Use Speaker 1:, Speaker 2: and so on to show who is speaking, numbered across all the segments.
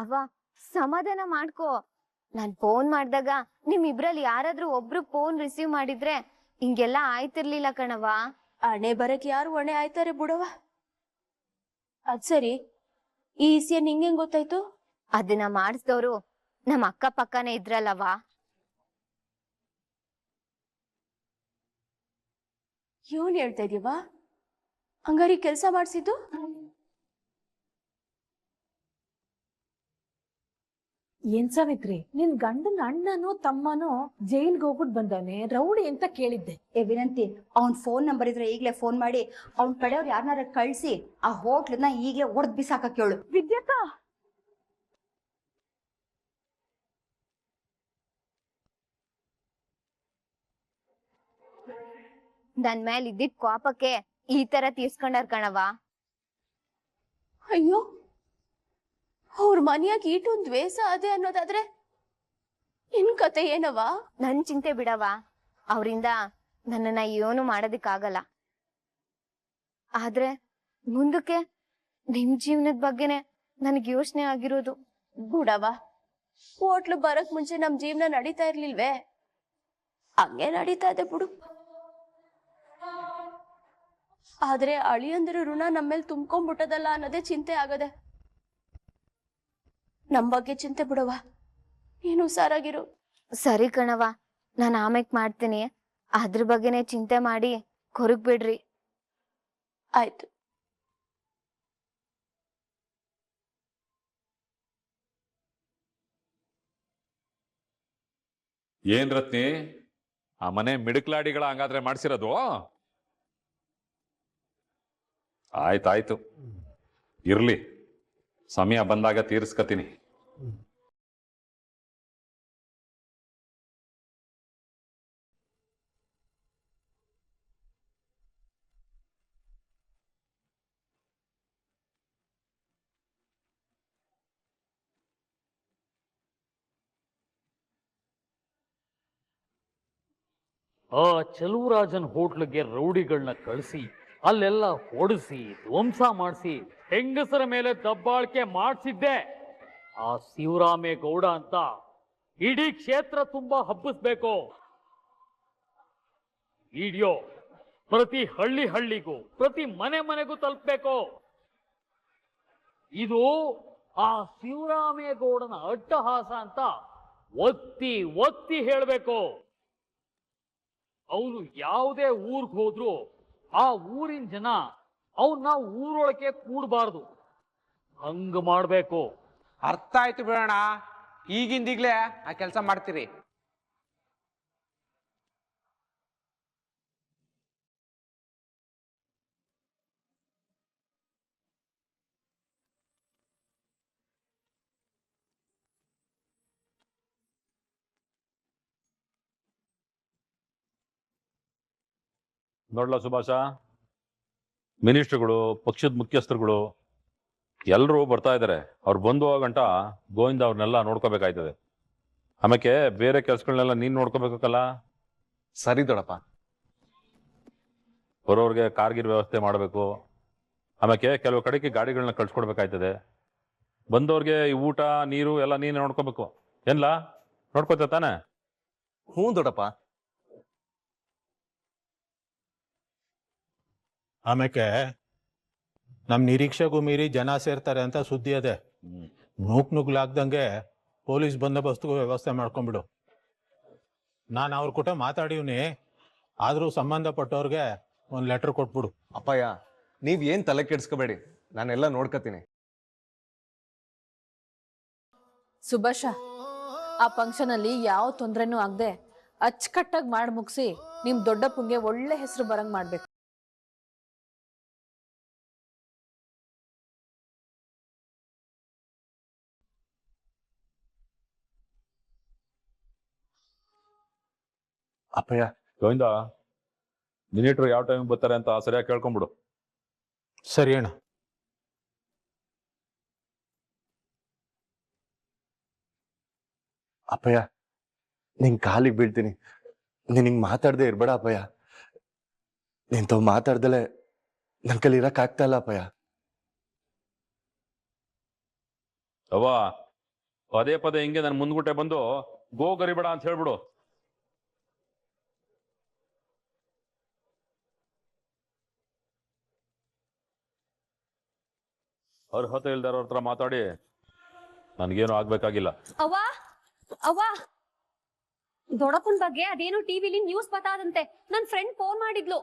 Speaker 1: ಅವ್ವ ಸಮಾಧಾನ ಮಾಡ್ಕೋ. ನಾನ್ ಫೋನ್ ಮಾಡ್ದಾಗ ನಿಮ್ಮಿಬ್ರಲ್ಲಿ ಯಾರಾದ್ರೂ ಒಬ್ರು ಫೋನ್ ರಿಸೀವ್ ಮಾಡಿದ್ರೆ ಹಿಂಗೆಲ್ಲ ಆಯ್ತಿರ್ಲಿಲ್ಲ ಕಣವ.
Speaker 2: ಹಣೆ ಬರಕ್ ಯಾರು ಹೊಣೆ ಆಯ್ತಾರೆ ಬಿಡವ. ಅದ್ ಸರಿ, ಈ ವಿಷಯ ನಿಂಗೆ ಗೊತ್ತಾಯ್ತು?
Speaker 1: ಅದನ್ನ ಮಾಡಿಸ್ದವ್ರು ನಮ್ಮ ಅಕ್ಕ ಪಕ್ಕನೇ ಇದ್ರಲ್ಲವ.
Speaker 2: ಇವನ್ ಹೇಳ್ತಾ ಇದೀವ? ಹಂಗಾರಿ ಕೆಲ್ಸ ಮಾಡ್ಸಿದ್ದು?
Speaker 3: ಏನ್ ಸಾವಿತ್ರಿ, ನಿನ್ ಗಂಡನ ಅಣ್ಣನೋ ತಮ್ಮನೋ ಜೈಲ್ಗೆ ಹೋಗ್ಬಿಟ್ಟು ಬಂದಾನೆ, ರೌಡಿ ಅಂತ ಕೇಳಿದ್ದೆ.
Speaker 4: ವಿನಂತಿ, ಅವ್ನ್ ಫೋನ್ ನಂಬರ್ ಇದ್ರೆ ಈಗ್ಲೇ ಫೋನ್ ಮಾಡಿ ಅವ್ನ್ ಕಡೆಯವ್ರು ಯಾರನ್ನಾರ ಕಳ್ಸಿ ಆ ಹೋಟ್ಲನ್ನ ಈಗ್ಲೇ ಒಡ್ದ್ ಬಿಸಾಕ ಕೇಳು.
Speaker 3: ವಿದ್ಯಾಕ್ಕ,
Speaker 1: ನನ್ ಮೇಲ್ ಇದ್ದಿದ್ ಕೋಪಕ್ಕೆ ಈ ತರ ತೀರ್ಸ್ಕೊಂಡಾರ್ ಕಣವ.
Speaker 2: ಅಯ್ಯೋ, ಅವ್ರ ಮನೆಯಾಗ ಈಟೊಂದ್ ದ್ವೇಷ ಅದೇ ಅನ್ನೋದಾದ್ರೆ ನಿನ್ ಕತೆ ಏನವ?
Speaker 1: ನನ್ ಚಿಂತೆ ಬಿಡವ, ಅವ್ರಿಂದ ನನ್ನನ್ನ ಏನು ಮಾಡೋದಿಕ್ಕಾಗಲ್ಲ. ಆದ್ರೆ ಮುಂದಕ್ಕೆ ನಿಮ್ ಜೀವನದ ಬಗ್ಗೆನೆ ನನಗ್ ಯೋಚನೆ ಆಗಿರೋದು.
Speaker 2: ಬಿಡವ, ಹೋಟ್ಲು ಬರಕ್ ಮುಂಚೆ ನಮ್ ಜೀವನ ನಡೀತಾ ಇರ್ಲಿಲ್ವೇ? ಹಂಗೆ ನಡೀತಾ ಇದೆ ಬಿಡು. ಆದ್ರೆ ಅಳಿಯಂದ್ರ ಋಣ ನಮ್ಮೇಲೆ ತುಂಬ್ಕೊಂಡ್ಬಿಟ್ಟದಲ್ಲ ಅನ್ನೋದೇ ಚಿಂತೆ ಆಗದೆ. ನಮ್ ಬಗ್ಗೆ ಚಿಂತೆ ಬಿಡವ, ನೀನು ಹುಷಾರಾಗಿರು.
Speaker 1: ಸರಿ ಕಣವ, ನಾನ್ ಆಮೇಕ್ ಮಾಡ್ತೀನಿ. ಅದ್ರ ಬಗ್ಗೆನೆ ಚಿಂತೆ ಮಾಡಿ ಕೊರಗ್ ಬಿಡ್ರಿ.
Speaker 2: ಆಯ್ತು.
Speaker 5: ಏನ್ ರತ್ನಿ, ಆ ಮನೆ ಮಿಡುಕ್ಲಾಡಿಗಳ ಹಂಗಾದ್ರೆ ಮಾಡ್ಸಿರೋದು? ಆಯ್ತಾಯ್ತು, ಇರ್ಲಿ, ಸಮಯ ಬಂದಾಗ ತೀರಿಸ್ಕತೀನಿ.
Speaker 6: ಆ ಚಲುವರಾಜನ್ ಹೋಟ್ಲಿಗೆ ರೌಡಿಗಳನ್ನ ಕಳಿಸಿ ಅಲ್ಲೆಲ್ಲ ಹೊಡಿಸಿ ಧ್ವಂಸ ಮಾಡಿಸಿ ಹೆಂಗಸರ ಮೇಲೆ ದಬ್ಬಾಳಿಕೆ ಮಾಡಿಸಿದ್ದೆ ಆ ಶಿವರಾಮೇಗೌಡ ಅಂತ ಇಡೀ ಕ್ಷೇತ್ರ ತುಂಬಾ ಹಬ್ಬಿಸ್ಬೇಕು. ವಿಡಿಯೋ ಪ್ರತಿ ಹಳ್ಳಿಗೂ ಪ್ರತಿ ಮನೆಗೂ ತಲುಪಬೇಕು. ಇದು ಆ ಶಿವರಾಮೇಗೌಡನ ಅಟ್ಟಹಾಸ ಅಂತ ಒತ್ತಿ ಒತ್ತಿ ಹೇಳಬೇಕು. ಅವನು ಯಾವುದೇ ಊರ್ಗ್ ಹೋದ್ರು ಆ ಊರಿನ ಜನ ಅವನ್ನ ಊರೊಳಗೆ ಕೂಡಬಾರ್ದು, ಹಂಗ ಮಾಡ್ಬೇಕು.
Speaker 7: ಅರ್ಥ ಆಯ್ತು ಬಿಡೋಣ, ಈಗಿಂದೀಗ್ಲೇ ಆ ಕೆಲಸ ಮಾಡ್ತೀರಿ.
Speaker 5: ನೋಡ್ಲ ಸುಭಾಷ, ಮಿನಿಸ್ಟ್ರುಗಳು, ಪಕ್ಷದ ಮುಖ್ಯಸ್ಥರುಗಳು ಎಲ್ಲರೂ ಬರ್ತಾ ಇದ್ದಾರೆ. ಅವ್ರು ಬಂದು ಗಂಟ ಗೋವಿಂದ ಅವ್ರನ್ನೆಲ್ಲ ನೋಡ್ಕೋಬೇಕಾಯ್ತದೆ. ಆಮೇಲೆ ಬೇರೆ ಕೆಲ್ಸಗಳನ್ನೆಲ್ಲ ನೀನ್ ನೋಡ್ಕೋಬೇಕಲ್ಲ.
Speaker 7: ಸರಿ ದೊಡಪ್ಪ.
Speaker 5: ಬರೋರ್ಗೆ ಕಾರ್ಗಿರ್ ವ್ಯವಸ್ಥೆ ಮಾಡಬೇಕು. ಆಮೇಲೆ ಕೆಲವು ಕಡೆಗೆ ಗಾಡಿಗಳನ್ನ ಕಳ್ಸ್ಕೊಡ್ಬೇಕಾಯ್ತದೆ. ಬಂದವ್ರಿಗೆ ಈ ಊಟ ನೀರು ಎಲ್ಲ ನೀನ್ ನೋಡ್ಕೋಬೇಕು. ಏನ್ಲ ನೋಡ್ಕೋತ ತಾನೆ?
Speaker 7: ಹ್ಞೂ ದೊಡಪ್ಪ.
Speaker 8: ಆಮೇಲೆ ನಮ್ಮ ನಿರೀಕ್ಷೆಗೂ ಮೀರಿ ಜನ ಸೇರ್ತಾರೆ ಅಂತ ಸುದ್ದಿ ಅದೇ. ನುಗ್ಲಾಗ್ದಂಗೆ ಪೊಲೀಸ್ ಬಂದೋಬಸ್ತ್ಗೂ ವ್ಯವಸ್ಥೆ ಮಾಡ್ಕೊಂಡ್ಬಿಡು. ನಾನು ಅವ್ರ ಕೂಟ ಮಾತಾಡಿವ್ನಿ, ಆದರೂ ಸಂಬಂಧಪಟ್ಟವ್ರಿಗೆ ಒಂದು ಲೆಟರ್ ಕೊಟ್ಬಿಡು.
Speaker 7: ಅಪ್ಪಯ್ಯ, ನೀವ್ ಏನ್ ತಲೆ ಕೆಡ್ಸ್ಕೋಬೇಡಿ, ನಾನೆಲ್ಲ ನೋಡ್ಕತೀನಿ.
Speaker 3: ಸುಭಾಷ, ಆ ಫಂಕ್ಷನ್ ಅಲ್ಲಿ ಯಾವ ತೊಂದ್ರೆನೂ ಆಗದೆ ಅಚ್ಚುಕಟ್ಟಾಗಿ ಮಾಡಿ ಮುಗಿಸಿ ನಿಮ್ ದೊಡ್ಡಪ್ಪಂಗೆ ಒಳ್ಳೆ ಹೆಸರು ಬರಂಗ್ ಮಾಡ್ಬೇಕು.
Speaker 7: ಅಪ್ಪಯ್ಯ,
Speaker 5: ಗೋವಿಂದ, ಮಿನಿಟ್ರು ಯಾವ ಟೈಮ್ ಬರ್ತಾರೆ ಅಂತ ಸರಿಯಾಗಿ ಕೇಳ್ಕೊಂಬಿಡು.
Speaker 8: ಸರಿ ಅಣ್ಣ.
Speaker 7: ಅಪ್ಪಯ್ಯ, ನಿನ್ ಕಾಲಿಗೆ ಬೀಳ್ತೀನಿ, ನೀನ್ ಹಿಂಗ್ ಮಾತಾಡ್ದೆ ಇರ್ಬೇಡ ಅಪ್ಪಯ್ಯ. ನೀನ್ ತಾವ್ ಮಾತಾಡ್ದಲೆ ನನ್ ಕೈಲಿ ಇರಕ್ ಆಗ್ತಾ ಇಲ್ಲ ಅಪ್ಪಯ್ಯ.
Speaker 5: ಅವ್ವ, ಪದೇ ಪದೇ ಹಿಂಗೆ ನನ್ನ ಮುಂದ್ಗುಟ್ಟೆ ಬಂದು ಗೋ ಗರಿಬೇಡ ಅಂತ ಹೇಳ್ಬಿಡು. ಅರ್ಹತೆ ಇಲ್ದಾರ ಹತ್ರ ಮಾತಾಡಿ ನನ್ಗೇನು ಆಗ್ಬೇಕಾಗಿಲ್ಲ.
Speaker 9: ಅವ್ವ ಅವ್ವ ದೊಡ್ಡಪ್ಪನ ಬಗ್ಗೆ ಅದೇನೋ ಟಿವಿಲಿ ನ್ಯೂಸ್ ಬತ್ತಾದಂತೆ. ನನ್ ಫ್ರೆಂಡ್ ಫೋನ್ ಮಾಡಿದ್ಲು.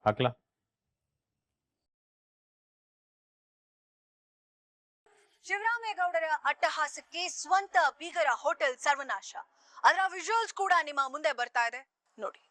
Speaker 5: ಹಾಕ್ಲಾ?
Speaker 10: ಶಿವರಾಮೇಗೌಡರ ಅಟ್ಟಹಾಸಕ್ಕೆ ಸ್ವಂತ ಬೀಗರ ಹೋಟೆಲ್ ಸರ್ವನಾಶ. ಅದರ ವಿಜುವಲ್ಸ್ ಕೂಡ ನಿಮ್ಮ ಮುಂದೆ ಬರ್ತಾ ಇದೆ ನೋಡಿ.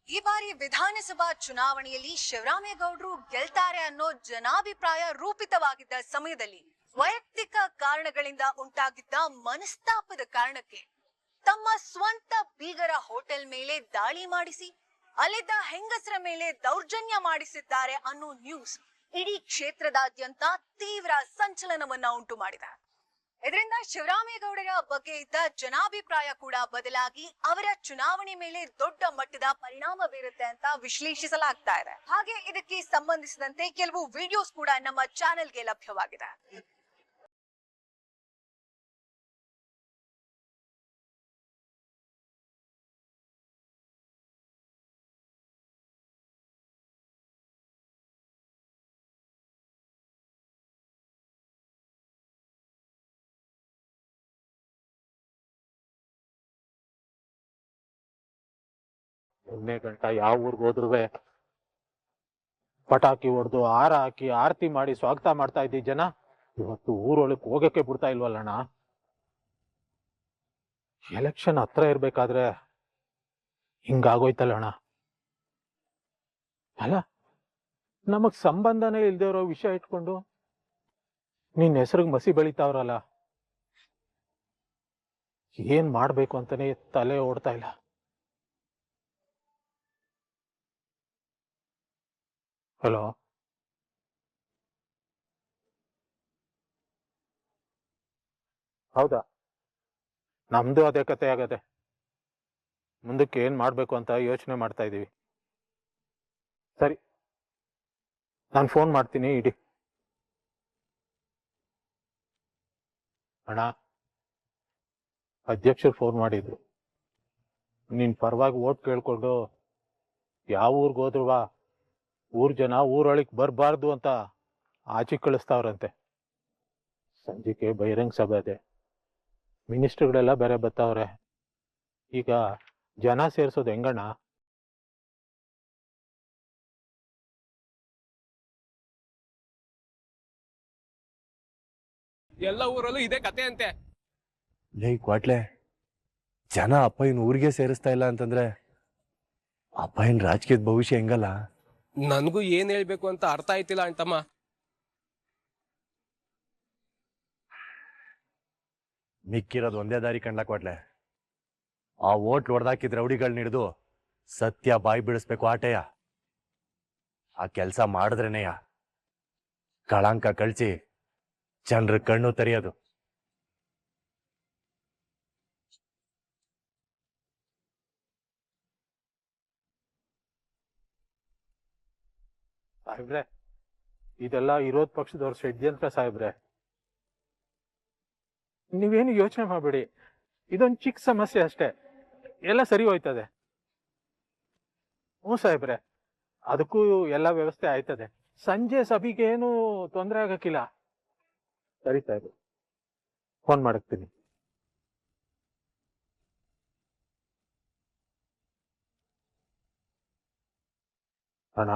Speaker 10: ಈ ಬಾರಿ ವಿಧಾನಸಭಾ ಚುನಾವಣೆಯಲ್ಲಿ ಶಿವರಾಮೇಗೌಡರು ಗೆಲ್ತಾರೆ ಅನ್ನೋ ಜನಾಭಿಪ್ರಾಯ ರೂಪಿತವಾಗಿದ್ದ ಸಮಯದಲ್ಲಿ ವೈಯಕ್ತಿಕ ಕಾರಣಗಳಿಂದ ಉಂಟಾಗಿದ್ದ ಮನಸ್ತಾಪದ ಕಾರಣಕ್ಕೆ ತಮ್ಮ ಸ್ವಂತ ಬೀಗರ ಹೋಟೆಲ್ ಮೇಲೆ ದಾಳಿ ಮಾಡಿಸಿ ಅಲ್ಲಿದ್ದ ಹೆಂಗಸರ ಮೇಲೆ ದೌರ್ಜನ್ಯ ಮಾಡಿಸಿದ್ದಾರೆ ಅನ್ನೋ ನ್ಯೂಸ್ ಇಡೀ ಕ್ಷೇತ್ರದಾದ್ಯಂತ ತೀವ್ರ ಸಂಚಲನವನ್ನ ಉಂಟು ಮಾಡಿದೆ. ಇದರಿಂದ ಶಿವರಾಮೇಗೌಡರ ಬಗ್ಗೆ ಇದ್ದ ಜನಾಭಿಪ್ರಾಯ ಕೂಡ ಬದಲಾಗಿ ಅವರ ಚುನಾವಣೆ ಮೇಲೆ ದೊಡ್ಡ ಮಟ್ಟದ ಪರಿಣಾಮ ಬೀರುತ್ತೆ ಅಂತ ವಿಶ್ಲೇಷಿಸಲಾಗ್ತಾ ಇದೆ. ಹಾಗೆ ಇದಕ್ಕೆ ಸಂಬಂಧಿಸಿದಂತೆ ಕೆಲವು ವಿಡಿಯೋಸ್ ಕೂಡ ನಮ್ಮ ಚಾನೆಲ್ಗೆ ಲಭ್ಯವಾಗಿದೆ.
Speaker 8: ಒಂದೇ ಗಂಟ ಯಾವ ಊರ್ಗ್ ಹೋದ್ರು ಪಟಾಕಿ ಹೊಡೆದು ಹಾರ ಹಾಕಿ ಆರತಿ ಮಾಡಿ ಸ್ವಾಗತ ಮಾಡ್ತಾ ಇದ್ದಿ ಜನ ಇವತ್ತು ಊರೊಳಗೆ ಹೋಗಕ್ಕೆ ಬಿಡ್ತಾ ಇಲ್ವಲ್ಲಣ್ಣ. ಎಲೆಕ್ಷನ್ ಹತ್ರ ಇರ್ಬೇಕಾದ್ರೆ ಹಿಂಗಾಗೋಯ್ತಲ್ಲಣ್ಣ. ಅಲ್ಲ ನಮಗ್ ಸಂಬಂಧನೇ ಇಲ್ದೇ ಇರೋ ವಿಷಯ ಇಟ್ಕೊಂಡು ನಿನ್ ಹೆಸರಿಗೆ ಮಸಿ ಬೆಳಿತಾವ್ರಲ್ಲ, ಏನ್ ಮಾಡ್ಬೇಕು ಅಂತಾನೆ ತಲೆ ಓಡ್ತಾ ಇಲ್ಲ. ಹಲೋ, ಹೌದಾ? ನಮ್ದು ಅದೇ ಕತೆ ಆಗದೆ. ಮುಂದಕ್ಕೆ ಏನ್ ಮಾಡ್ಬೇಕು ಅಂತ ಯೋಚನೆ ಮಾಡ್ತಾ ಇದೀವಿ. ಸರಿ, ನಾನು ಫೋನ್ ಮಾಡ್ತೀನಿ, ಇಡಿ. ಅಣ್ಣ, ಅಧ್ಯಕ್ಷರು ಫೋನ್ ಮಾಡಿದ್ರು. ನಿನ್ ಪರವಾಗಿ ಓಟ್ ಕೇಳ್ಕೊಂಡು ಯಾವ ಊರ್ಗ್ ಹೋದ್ರುವಾ ಊರ್ ಜನ ಊರೊಳಗ್ ಬರ್ಬಾರ್ದು ಅಂತ ಆಚೆ ಕಳಿಸ್ತಾವ್ರಂತೆ. ಸಂಜೆಗೆ ಬಹಿರಂಗ ಸಭೆ ಇದೆ, ಮಿನಿಸ್ಟರ್ಗಳೆಲ್ಲ ಬೇರೆ ಬರ್ತಾವ್ರೆ. ಈಗ ಜನ ಸೇರ್ಸೋದು ಹೆಂಗಣ್ಣ?
Speaker 11: ಎಲ್ಲ ಊರಲ್ಲೂ ಇದೇ ಕತೆ ಅಂತೆ.
Speaker 7: ಲೇ ಕ್ವಾಟ್ಲೆ, ಜನ ಅಪ್ಪಯ್ಯನ ಊರಿಗೆ ಸೇರಿಸ್ತಾ ಇಲ್ಲ ಅಂತಂದ್ರೆ ಅಪ್ಪಯ್ಯನ ರಾಜಕೀಯದ ಭವಿಷ್ಯ ಹೆಂಗಲ್ಲ?
Speaker 11: ನನ್ಗೂ ಏನ್ ಹೇಳ್ಬೇಕು ಅಂತ ಅರ್ಥ ಆಯ್ತಿಲ್ಲ ಅಂತಮ್ಮ.
Speaker 7: ಮಿಕ್ಕಿರೋದು ಒಂದೇ ದಾರಿ ಕಣ್ಲ ಕ್ವಾಟ್ಲೆ. ಆ ಓಟ್ ಹೊಡೆದಾಕಿದ್ ರೌಡಿಗಳನ್ನ ಹಿಡಿದು ಸತ್ಯ ಬಾಯಿ ಬಿಡಿಸ್ಬೇಕು ಆಟೆಯ. ಆ ಕೆಲ್ಸ ಮಾಡಿದ್ರೇನೆಯ ಕಳಂಕ ಕಳ್ಸಿ ಜನರ ಕಣ್ಣು ತೆರೆಯೋದು.
Speaker 8: ಸಾಹೇಬ್ರೆ, ಇದೆಲ್ಲ ವಿರೋಧ ಪಕ್ಷದವ್ರ ಷಡ್ಯಂತ್ರ ಸಾಹೇಬ್ರೆ. ನೀವೇನು ಯೋಚನೆ ಮಾಡಬೇಡಿ, ಇದೊಂದು ಚಿಕ್ಕ ಸಮಸ್ಯೆ ಅಷ್ಟೇ, ಎಲ್ಲ ಸರಿ ಹೋಯ್ತದೆ. ಹ್ಞೂ ಸಾಹೇಬ್ರೆ, ಅದಕ್ಕೂ ಎಲ್ಲ ವ್ಯವಸ್ಥೆ ಆಯ್ತದೆ. ಸಂಜೆ ಸಭೆಗೆ ಏನು ತೊಂದರೆ ಆಗಕ್ಕಿಲ್ಲ. ಸರಿ ಸಾಹೇಬ್ರೆ, ಫೋನ್ ಮಾಡಕ್ತೀನಿ. ಅಣ್ಣ,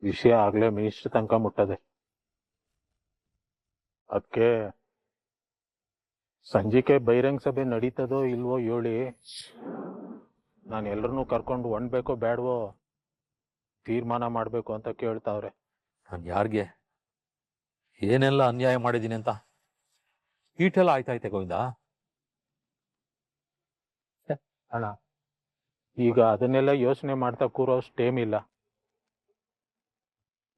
Speaker 8: ವಿಷಯ ಆಗ್ಲೇ ಮಿನಿಸ್ಟರ್ ತನಕ ಮುಟ್ಟದೆ. ಅದಕ್ಕೆ ಸಂಜೆಗೆ ಬಹಿರಂಗ ಸಭೆ ನಡೀತದೋ ಇಲ್ವೋ ಹೇಳಿ, ನಾನು ಎಲ್ಲರನ್ನೂ ಕರ್ಕೊಂಡು ಹೊಂಡ್ಬೇಕೋ ಬೇಡವೋ ತೀರ್ಮಾನ ಮಾಡ್ಬೇಕು ಅಂತ ಕೇಳ್ತಾವ್ರೆ.
Speaker 5: ನಾನು ಯಾರಿಗೆ ಏನೆಲ್ಲ ಅನ್ಯಾಯ ಮಾಡಿದ್ದೀನಿ ಅಂತ ಈಟೆಲ್ಲ ಆಯ್ತಾಯ್ತೆ ಗೋವಿಂದ.
Speaker 8: ಅಣ್ಣ ಈಗ ಅದನ್ನೆಲ್ಲ ಯೋಚನೆ ಮಾಡ್ತಾ ಕೂರೋಷ್ಟು ಟೈಮ್ ಇಲ್ಲ.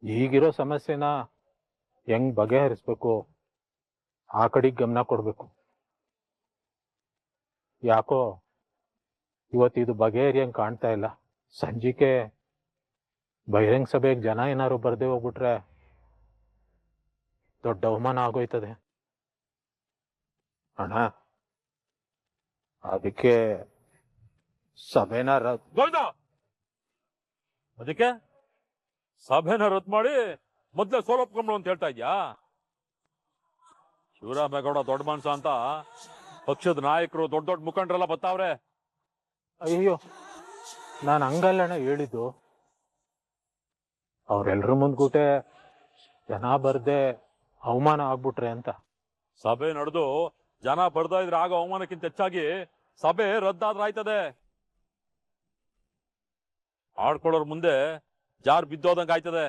Speaker 8: ಈಗಿರೋ ಸಮಸ್ಯೆನ ಹೆಂಗ್ ಬಗೆಹರಿಸ್ಬೇಕು ಆ ಕಡೆಗೆ ಗಮನ ಕೊಡ್ಬೇಕು. ಯಾಕೋ ಇವತ್ತು ಇದು ಬಗೆಹರಿಯಂಗೆ ಕಾಣ್ತಾ ಇಲ್ಲ. ಸಂಜಿಕೆ ಬಹಿರಂಗ ಸಭೆಗೆ ಜನ ಏನಾದ್ರು ಬರ್ದೇ ಹೋಗ್ಬಿಟ್ರೆ ದೊಡ್ಡ ಅವಮಾನ ಆಗೋಯ್ತದೆ ಅಣ್ಣ. ಅದಕ್ಕೆ ಸಭೆನ
Speaker 5: ಅದಕ್ಕೆ ಸಭೆನ ರದ್ದು ಮಾಡಿ ಮೊದ್ಲೇ ಸೋಲೊಪ್ಕೊಂಡ್ರು ಅಂತ ಹೇಳ್ತಾ ಇದ್ಯಾ? ಶಿವರಾಮೇಗೌಡ ದೊಡ್ಡ ಮನ್ಸ ಅಂತ ಪಕ್ಷದ ನಾಯಕರು ದೊಡ್ಡ ದೊಡ್ಡ ಮುಖಂಡರೆಲ್ಲ ಬತ್ತಾವ್ರೆ.
Speaker 8: ಅಯ್ಯೋ, ನಾನು ಹಂಗಲ್ಲಣ್ಣ ಹೇಳಿದ್ದು. ಅವ್ರೆಲ್ರ ಮುಂದ್ಗೂಟೆ ಜನ ಬರ್ದೆ ಅವಮಾನ ಆಗ್ಬಿಟ್ರೆ ಅಂತ.
Speaker 5: ಸಭೆ ನಡೆದು ಜನ ಬರ್ತಾ ಇದ್ರೆ ಆಗ ಅವಮಾನಕ್ಕಿಂತ ಹೆಚ್ಚಾಗಿ ಸಭೆ ರದ್ದಾದ್ರೆ ಆಯ್ತದೆ. ಆಡ್ಕೊಳ್ಳೋರ್ ಮುಂದೆ ಜಾರ್ ಬಿದ್ದೋದಂಗ ಆಯ್ತದೆ.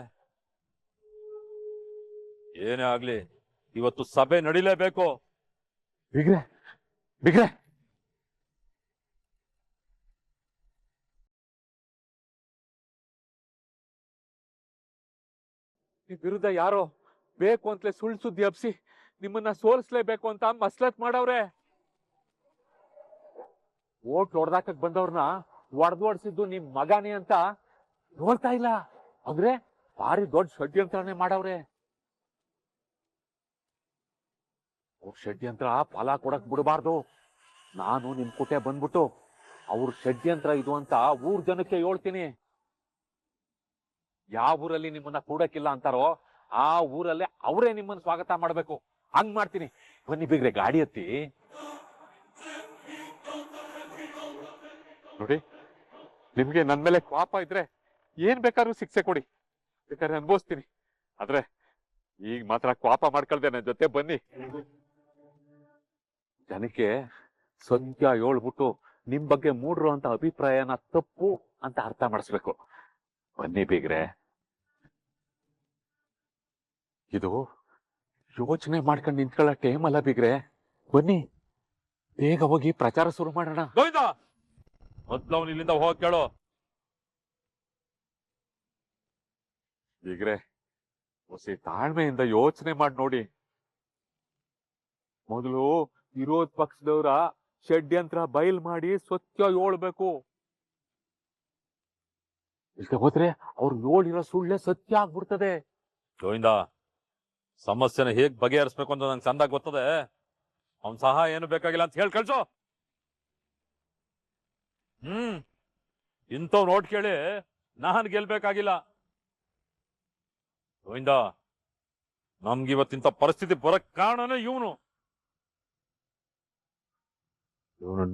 Speaker 5: ಏನೇ ಆಗ್ಲಿ ಇವತ್ತು ಸಭೆ ನಡಿಲೇಬೇಕು.
Speaker 7: ಬಿಗ್ರೆ ಬಿಗ್ರೆ
Speaker 12: ನಿಮ್ ವಿರುದ್ಧ ಯಾರೋ ಬೇಕು ಅಂತಲೇ ಸುಳ್ಳು ಸುದ್ದಿ ಹಬ್ಸಿ ನಿಮ್ಮನ್ನ ಸೋಲಿಸ್ಲೇಬೇಕು ಅಂತ ಮಸ್ಲತ್ ಮಾಡವ್ರೆ. ಓಟ್ ಹೊಡ್ದಾಕಕ್ ಬಂದವ್ರನ್ನ ಒಡ್ಸಿದ್ದು ನಿಮ್ ಮಗನೇ ಅಂತ ನೋಡ್ತಾ ಇಲ್ಲ ಅಂದ್ರೆ ಭಾರಿ ದೊಡ್ಡ ಷಡ್ಯಂತ್ರನೇ ಮಾಡವ್ರೆ. ಷಡ್ಯಂತ್ರ ಫಲ ಕೊಡಕ್ ಬಿಡಬಾರ್ದು. ನಾನು ನಿಮ್ ಕುಟೆ ಬಂದ್ಬಿಟ್ಟು ಅವ್ರ ಷಡ್ಯಂತ್ರ ಇದು ಅಂತ ಊರ್ ಜನಕ್ಕೆ ಹೇಳ್ತೀನಿ. ಯಾವ ಊರಲ್ಲಿ ನಿಮ್ಮನ್ನ ಕೂಡಕ್ಕಿಲ್ಲ ಅಂತಾರೋ ಆ ಊರಲ್ಲೇ ಅವರೇ ನಿಮ್ಮನ್ನ ಸ್ವಾಗತ ಮಾಡ್ಬೇಕು. ಹಂಗ್ ಮಾಡ್ತೀನಿ. ಬನ್ನಿ ಬಿಗ್ರೆ, ಗಾಡಿ ಹತ್ತಿ. ನೋಡಿ, ನಿಮ್ಗೆ ನನ್ ಮೇಲೆ ಕೋಪ ಇದ್ರೆ ಏನ್ ಬೇಕಾದ್ರೂ ಶಿಕ್ಷೆ ಕೊಡಿ, ಬೇಕಾದ್ರೆ ಅನ್ಭವಿಸ್ತೀನಿ. ಆದ್ರೆ ಈಗ ಮಾತ್ರ ಕೋಪ ಮಾಡ್ಕೊಳ್ದೆ ನನ್ನ ಜೊತೆ ಬನ್ನಿ. ಜನಕ್ಕೆ ಸತ್ಯ ಹೇಳ್ಬಿಟ್ಟು ನಿಮ್ ಬಗ್ಗೆ ಮೂಡ್ರು ಅಂತ ಅಭಿಪ್ರಾಯನ ತಪ್ಪು ಅಂತ ಅರ್ಥ ಮಾಡಿಸ್ಬೇಕು. ಬನ್ನಿ ಬೀಗ್ರೆ, ಇದು ಯೋಚನೆ ಮಾಡ್ಕೊಂಡು ನಿಂತ್ಕೊಳ್ಳೋ ಟೈಮ್ ಅಲ್ಲ ಬೀಗ್ರೆ. ಬನ್ನಿ, ಬೇಗ ಹೋಗಿ ಪ್ರಚಾರ ಶುರು ಮಾಡೋಣ.
Speaker 5: ಗೋವಿಂದ, ಮೊದ್ಲು ಅವ್ನು ಇಲ್ಲಿಂದ ಹೋಗ್ ಕೇಳು.
Speaker 12: ಬೀಗ್ರೆ, ಹೊಸಿ ತಾಳ್ಮೆಯಿಂದ ಯೋಚನೆ ಮಾಡಿ ನೋಡಿ. ಮೊದಲು ವಿರೋಧ ಪಕ್ಷದವರ ಷಡ್ಯಂತ್ರ ಬಯಲ್ ಮಾಡಿ ಸತ್ಯ ಹೇಳ್ಬೇಕು. ಇಲ್ದೆ ಹೋದ್ರೆ ಅವ್ರು ಹೇಳಿರೋ ಸುಳ್ಳೆ ಸತ್ಯ ಆಗ್ಬಿಡ್ತದೆ.
Speaker 5: ಗೋವಿಂದ, ಸಮಸ್ಯೆನ ಹೇಗ್ ಬಗೆಹರಿಸ್ಬೇಕು ಅಂತ ನಂಗೆ ಚಂದಾಗ್ ಗೊತ್ತದೆ. ಅವನ್ ಸಹಾಯ ಏನು ಬೇಕಾಗಿಲ್ಲ ಅಂತ ಹೇಳಿ ಕಳ್ಸು. ಇಂಥವ್ ನೋಟ್ ಕೇಳಿ ನಾನ್ ಗೆಲ್ಬೇಕಾಗಿಲ್ಲ. ಗೋವಿಂದ, ನಮ್ಗೆ ಇವತ್ತಿಂತ ಪರಿಸ್ಥಿತಿ ಬರಕ್ ಕಾರಣನೇ ಇವನು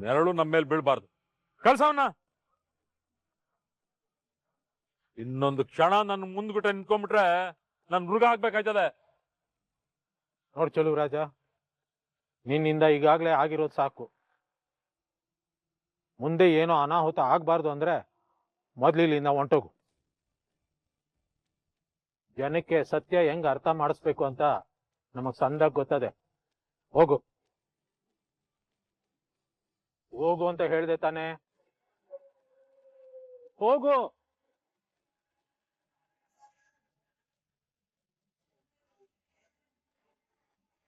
Speaker 5: ನೆರಳು ನಮ್ಮ ಮೇಲೆ ಬೀಳ್ಬಾರ್ದು. ಕಳ್ಸವನ್ನ. ಇನ್ನೊಂದು ಕ್ಷಣ ನನ್ನ ಮುಂದ್ಗುಟ್ಟೆ ನಿಂತ್ಕೊಂಡ್ಬಿಟ್ರೆ ನನ್ ಮೃಗ ಆಗ್ಬೇಕಾಯ್ತದೆ.
Speaker 8: ನೋಡ್ ಚಲು ರಾಜ, ನಿನ್ನಿಂದ ಈಗಾಗ್ಲೇ ಆಗಿರೋದು ಸಾಕು. ಮುಂದೆ ಏನೋ ಅನಾಹುತ ಆಗ್ಬಾರ್ದು ಅಂದ್ರೆ ಮೊದ್ಲು ಇಲ್ಲಿಂದ ಹೊಂಟೋಗು. ಜನಕ್ಕೆ ಸತ್ಯ ಹೆಂಗ್ ಅರ್ಥ ಮಾಡಿಸ್ಬೇಕು ಅಂತ ನಮಗ್ ಸಂದಾಗ ಗೊತ್ತದೆ. ಹೋಗು ಹೋಗು ಅಂತ ಹೇಳ್ದೆ ತಾನೆ, ಹೋಗು.